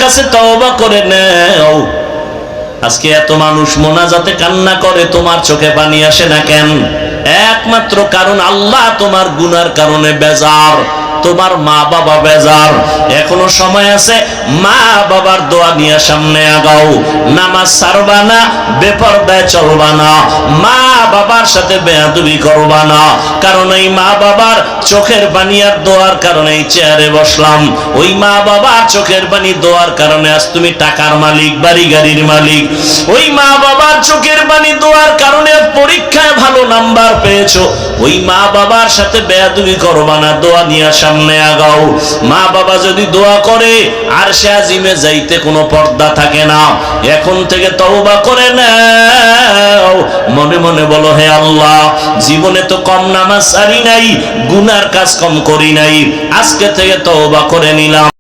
কাছে তওবা করে নাও। আজকে এত মানুষ মোনাজাতে কান্না করে, তোমার চোখে পানি আসে না কেন? একমাত্র কারণ আল্লাহ তোমার গুনার কারণে বেজার, তোমার মা বাবা বেজার। এখনো সময় আছে, মা বাবার দোয়া নিয়ে সামনে আগাও। নামাজ ছাড়বা না, বেপরদায় চলবা না, মা বাবার সাথে বেয়াদবি করবা না। কারণ এই মা বাবার চোখের পানি আর দোয়ার কারণে এই চেয়ারে বসলাম। ওই মা বাবার চোখের পানি দোয়ার কারণে আজ তুমি টাকার মালিক, বাড়ি গাড়ির মালিক। ওই মা বাবার চোখের পানি দোয়ার কারণে পরীক্ষায় ভালো নাম্বার পেয়েছো। ওই মা বাবার সাথে বেয়াদবি করবা না, দোয়া নিয়ে সামনে আগাও। মা বাবা যদি দোয়া করে আরশে আজিমে যাইতে কোনো পর্দা থাকে না। এখন থেকে তওবা করে নাও। মনে মনে বলো, হে আল্লাহ, জীবনে তো কম নামাজ ছাড়ি নাই, গুনার কাজ কম করি নাই, আজকে থেকে তওবা করে নিলাম।